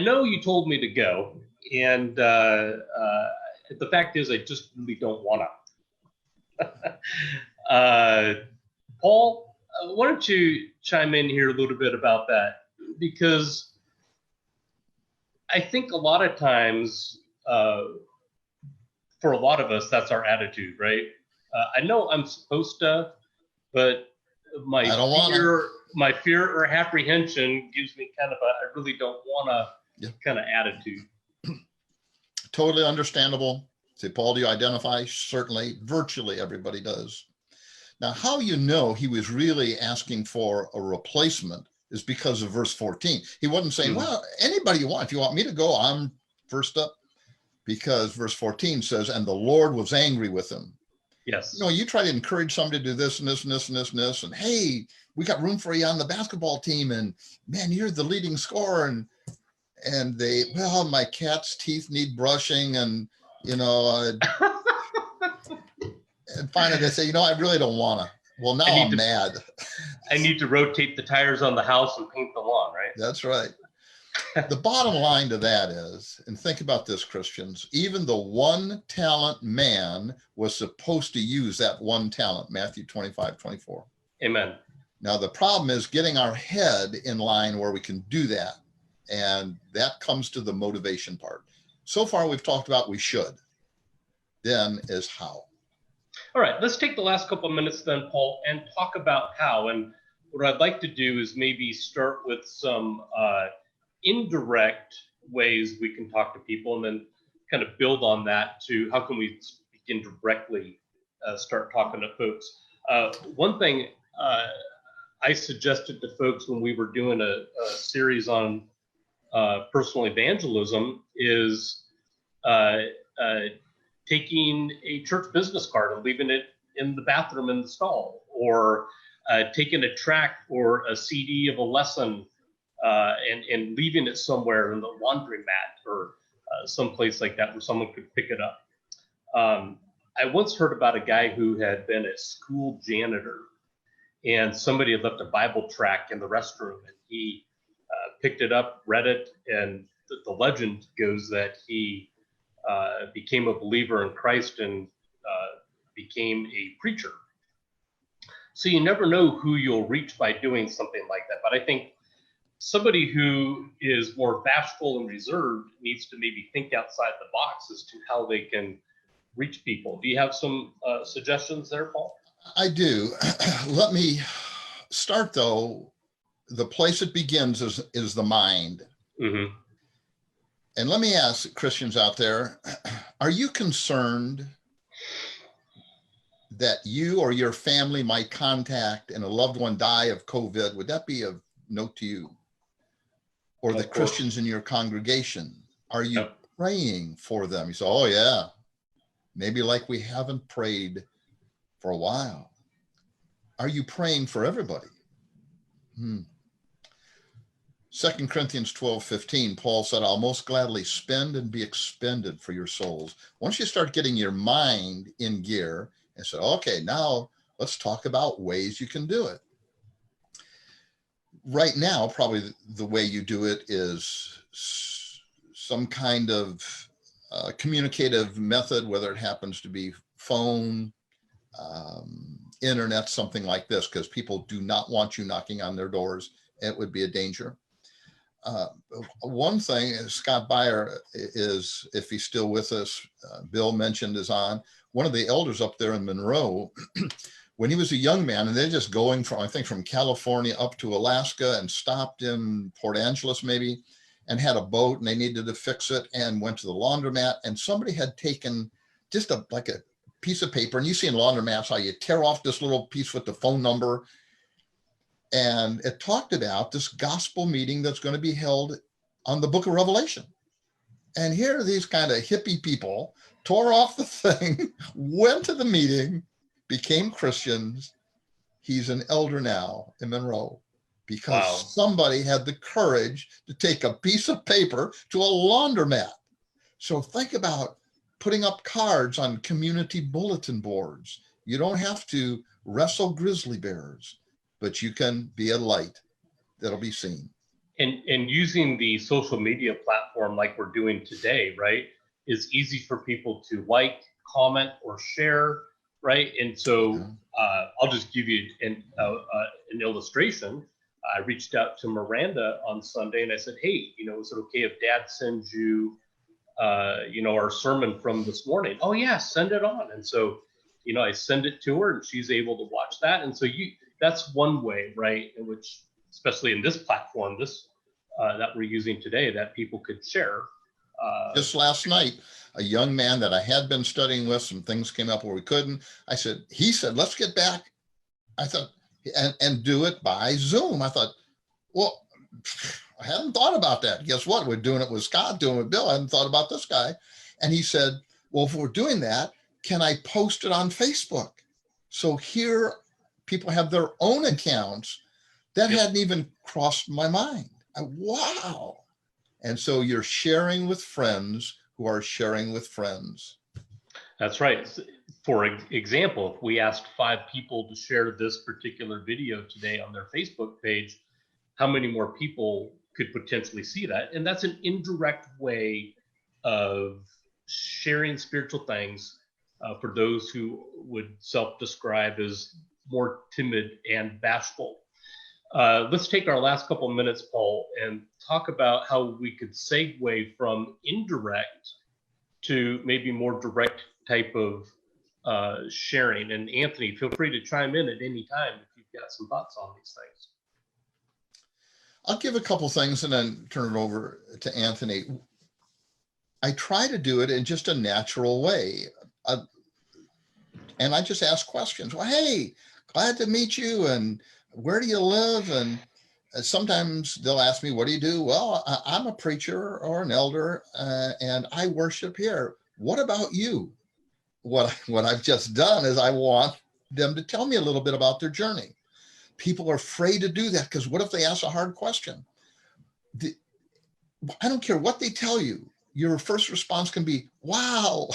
know you told me to go, and the fact is I just really don't want to. Paul, why don't you chime in here a little bit about that? Because I think a lot of times, for a lot of us, that's our attitude, right? I know I'm supposed to, but my I don't want fear, to. my fear or apprehension gives me kind of a I really don't want to kind of attitude. Totally understandable. Say, Paul, do you identify? Certainly, virtually everybody does. Now, how you know he was really asking for a replacement is because of verse 14. He wasn't saying, well, anybody you want. If you want me to go, I'm first up. Because verse 14 says, and the Lord was angry with him. Yes. You know, you try to encourage somebody to do this and this and this and this and this, and hey, we got room for you on the basketball team, and man, you're the leading scorer, and they, well, my cat's teeth need brushing, and you know, and finally they say, you know, I really don't want to. Well, now I'm mad. I need to rotate the tires on the house and paint the lawn, right? That's right. The bottom line to that is, and think about this, Christians, even the one talent man was supposed to use that one talent, Matthew 25:24. Amen. Now, the problem is getting our head in line where we can do that. And that comes to the motivation part. So far, we've talked about we should. Then is how. All right, let's take the last couple of minutes then, Paul, and talk about how. And what I'd like to do is maybe start with some indirect ways we can talk to people, and then kind of build on that to how can we begin directly start talking to folks. One thing I suggested to folks when we were doing a series on personal evangelism is taking a church business card and leaving it in the bathroom in the stall, or taking a tract or a CD of a lesson and leaving it somewhere in the laundromat or someplace like that where someone could pick it up. I once heard about a guy who had been a school janitor, and somebody had left a Bible tract in the restroom, and he picked it up, read it, and the legend goes that he became a believer in Christ and became a preacher. So you never know who you'll reach by doing something like that. But I think somebody who is more bashful and reserved needs to maybe think outside the box as to how they can reach people. Do you have some suggestions there, Paul? I do. Let me start, though. The place it begins is the mind. Mm-hmm. And let me ask Christians out there, are you concerned that you or your family might contact and a loved one die of COVID? Would that be of note to you? Or the Christians in your congregation? Are you praying for them? You say, oh yeah, maybe like we haven't prayed for a while. Are you praying for everybody? 2 Corinthians 12:15, Paul said, I'll most gladly spend and be expended for your souls. Once you start getting your mind in gear and say, okay, now let's talk about ways you can do it. Right now, probably the way you do it is some kind of communicative method, whether it happens to be phone, internet, something like this, because people do not want you knocking on their doors. It would be a danger. One thing, Scott Beyer is, if he's still with us, Bill mentioned is on, one of the elders up there in Monroe when he was a young man, and they're just going from, I think, from California up to Alaska and stopped in Port Angeles maybe, and had a boat and they needed to fix it and went to the laundromat, and somebody had taken just like a piece of paper, and you see in laundromats how you tear off this little piece with the phone number, and it talked about this gospel meeting that's going to be held on the book of Revelation. And here are these kind of hippie people tore off the thing, went to the meeting, became Christians. He's an elder now in Monroe because somebody had the courage to take a piece of paper to a laundromat. So think about putting up cards on community bulletin boards. You don't have to wrestle grizzly bears, but you can be a light that'll be seen. And using the social media platform like we're doing today, right, is easy for people to like, comment, or share, right? And so I'll just give you an illustration. I reached out to Miranda on Sunday and I said, hey, is it okay if Dad sends you, our sermon from this morning? Oh yeah, send it on. And so, I send it to her and she's able to watch that. And so that's one way, right, in which, especially in this platform, that we're using today, that people could share. Just last night, a young man that I had been studying with, some things came up where we couldn't. He said, let's get back. I thought, and do it by Zoom. I thought, well, I hadn't thought about that. Guess what? We're doing it with Scott, doing it with Bill. I hadn't thought about this guy. And he said, well, if we're doing that, can I post it on Facebook? So here people have their own accounts. That hadn't even crossed my mind. Wow. And so you're sharing with friends who are sharing with friends. That's right. For example, if we asked 5 people to share this particular video today on their Facebook page, how many more people could potentially see that? And that's an indirect way of sharing spiritual things for those who would self-describe as more timid and bashful. Let's take our last couple of minutes, Paul, and talk about how we could segue from indirect to maybe more direct type of sharing. And Anthony, feel free to chime in at any time if you've got some thoughts on these things. I'll give a couple things and then turn it over to Anthony. I try to do it in just a natural way. And I just ask questions. Well, hey, glad to meet you. And where do you live? And sometimes they'll ask me, what do you do? Well, I'm a preacher or an elder, and I worship here. What about you? What I've just done is I want them to tell me a little bit about their journey. People are afraid to do that because what if they ask a hard question? I don't care what they tell you. Your first response can be, wow,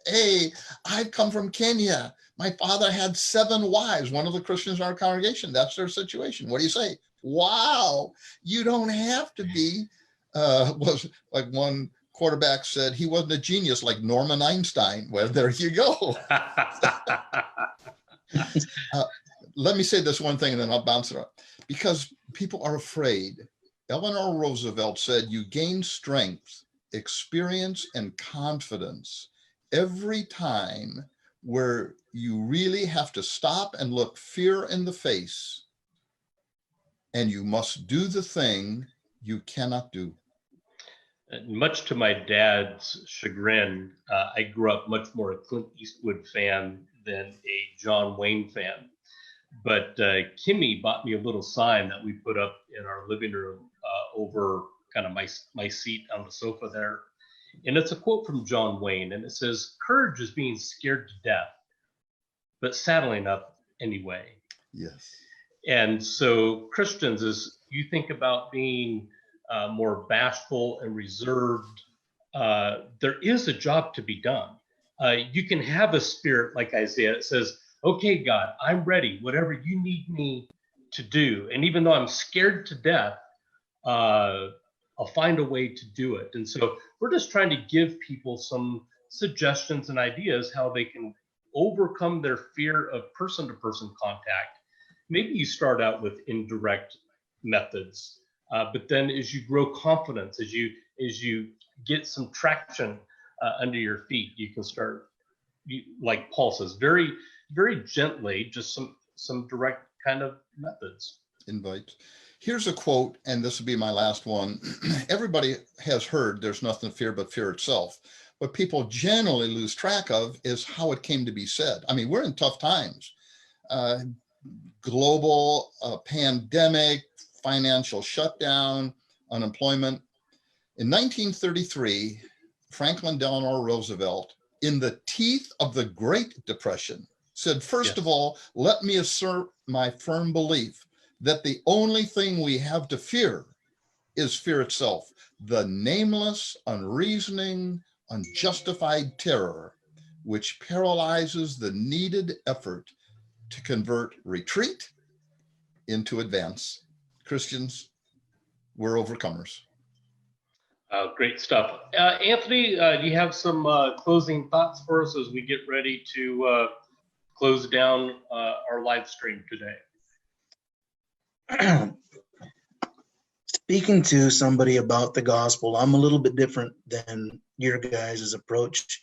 hey, I've come from Kenya. My father had 7 wives, one of the Christians in our congregation. That's their situation. What do you say? Wow, you don't have to be, was like one quarterback said, he wasn't a genius like Norman Einstein. Well, there you go. Let me say this one thing and then I'll bounce it up. Because people are afraid. Eleanor Roosevelt said, you gain strength, experience, and confidence every time where you really have to stop and look fear in the face, and you must do the thing you cannot do. Much to my dad's chagrin, I grew up much more a Clint Eastwood fan than a John Wayne fan. But Kimmy bought me a little sign that we put up in our living room over kind of my seat on the sofa there. And it's a quote from John Wayne, and it says, courage is being scared to death, but saddling up anyway. Yes. And so Christians, as you think about being more bashful and reserved, there is a job to be done. You can have a spirit like Isaiah that says, okay, God, I'm ready, whatever you need me to do. And even though I'm scared to death, I'll find a way to do it. And so we're just trying to give people some suggestions and ideas how they can overcome their fear of person-to-person contact. Maybe you start out with indirect methods, but then as you grow confidence, as you get some traction under your feet, you can start, like Paul says, very gently, just some direct kind of methods. Invite. Here's a quote, and this will be my last one. Everybody has heard there's nothing to fear but fear itself. What people generally lose track of is how it came to be said. I mean, we're in tough times. Global pandemic, financial shutdown, unemployment. In 1933, Franklin Delano Roosevelt, in the teeth of the Great Depression, said, first of all, let me assert my firm belief that the only thing we have to fear is fear itself, the nameless, unreasoning, unjustified terror, which paralyzes the needed effort to convert retreat into advance. Christians, we're overcomers. Great stuff. Anthony, do you have some closing thoughts for us as we get ready to close down our live stream today? Speaking to somebody about the gospel, I'm a little bit different than your guys' approach.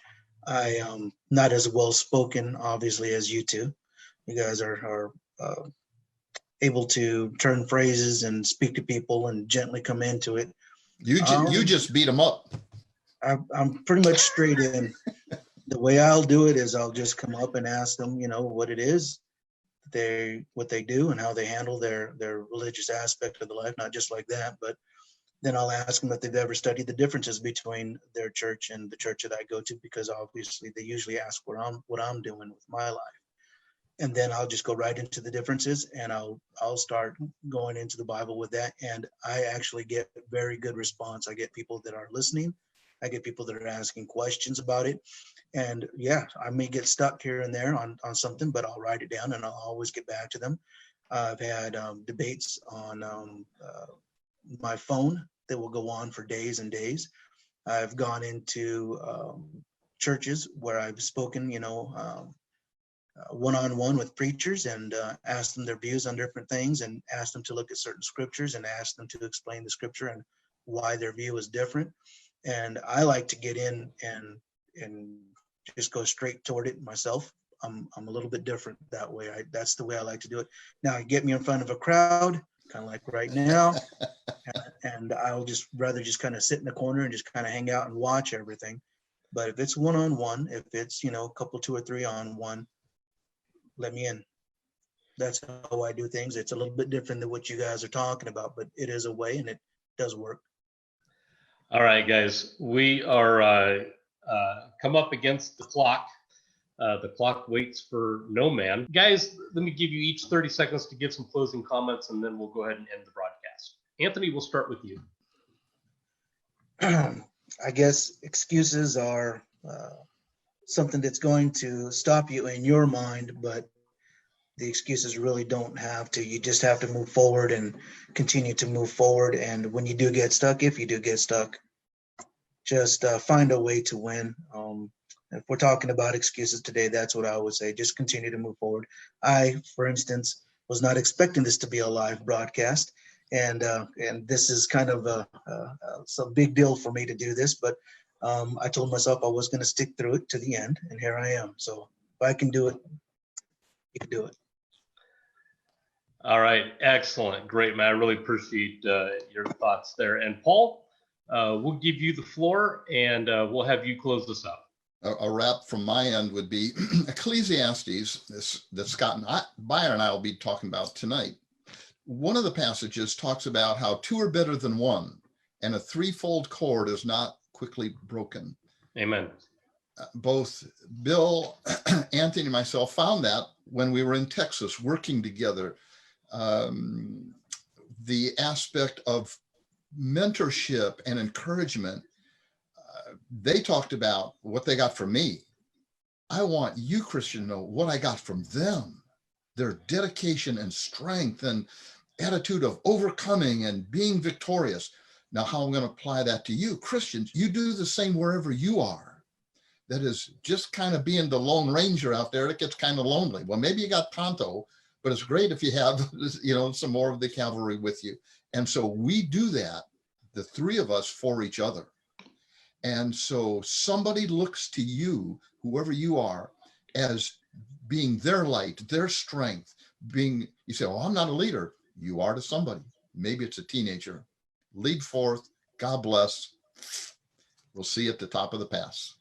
I am not as well spoken, obviously, as you two. You guys are able to turn phrases and speak to people and gently come into it. You just beat them up. I'm pretty much straight in. The way I'll do it is I'll just come up and ask them, what it is, what they do and how they handle their religious aspect of the life, not just like that, but then I'll ask them if they've ever studied the differences between their church and the church that I go to, because obviously they usually ask what I'm doing with my life. And then I'll just go right into the differences, and I'll start going into the Bible with that. And I actually get very good response. I get people that are listening. I get people that are asking questions about it. And yeah, I may get stuck here and there on something, but I'll write it down and I'll always get back to them. I've had debates on my phone that will go on for days and days. I've gone into churches where I've spoken, one-on-one with preachers and asked them their views on different things, and asked them to look at certain scriptures and asked them to explain the scripture and why their view is different. And I like to get in and just go straight toward it myself. I'm a little bit different that way. That's the way I like to do it. Now, get me in front of a crowd, kind of like right now, and I'll just rather just kind of sit in the corner and just kind of hang out and watch everything. But if it's one-on-one, if it's, a couple, 2 or 3 on one, let me in. That's how I do things. It's a little bit different than what you guys are talking about, but it is a way and it does work. All right, guys, we are come up against the clock. The clock waits for no man. Guys, let me give you each 30 seconds to give some closing comments, and then we'll go ahead and end the broadcast. Anthony, we'll start with you. I guess excuses are something that's going to stop you in your mind, but the excuses really don't have to. You just have to move forward and continue to move forward. And when you do get stuck, if you do get stuck, just find a way to win. If we're talking about excuses today, that's what I would say. Just continue to move forward. I, for instance, was not expecting this to be a live broadcast. And this is kind of some big deal for me to do this, but I told myself I was going to stick through it to the end, and here I am. So if I can do it, you can do it. All right, excellent, great, man. I really appreciate your thoughts there. And Paul, we'll give you the floor, and we'll have you close this out. A wrap from my end would be Ecclesiastes, that Scott and Byron and I will be talking about tonight. One of the passages talks about how 2 are better than 1, and a 3-fold cord is not quickly broken. Amen. Both Bill, Anthony, and myself found that when we were in Texas working together. The aspect of mentorship and encouragement, they talked about what they got from me. I want you, Christian, to know what I got from them, their dedication and strength and attitude of overcoming and being victorious. Now, how I'm going to apply that to you, Christians, you do the same wherever you are. That is just kind of being the Lone Ranger out there. It gets kind of lonely. Well, maybe you got Tonto, but it's great if you have, some more of the cavalry with you. And so we do that, the 3 of us, for each other. And so somebody looks to you, whoever you are, as being their light, their strength, being, you say, oh, I'm not a leader. You are to somebody. Maybe it's a teenager. Lead forth. God bless. We'll see you at the top of the pass.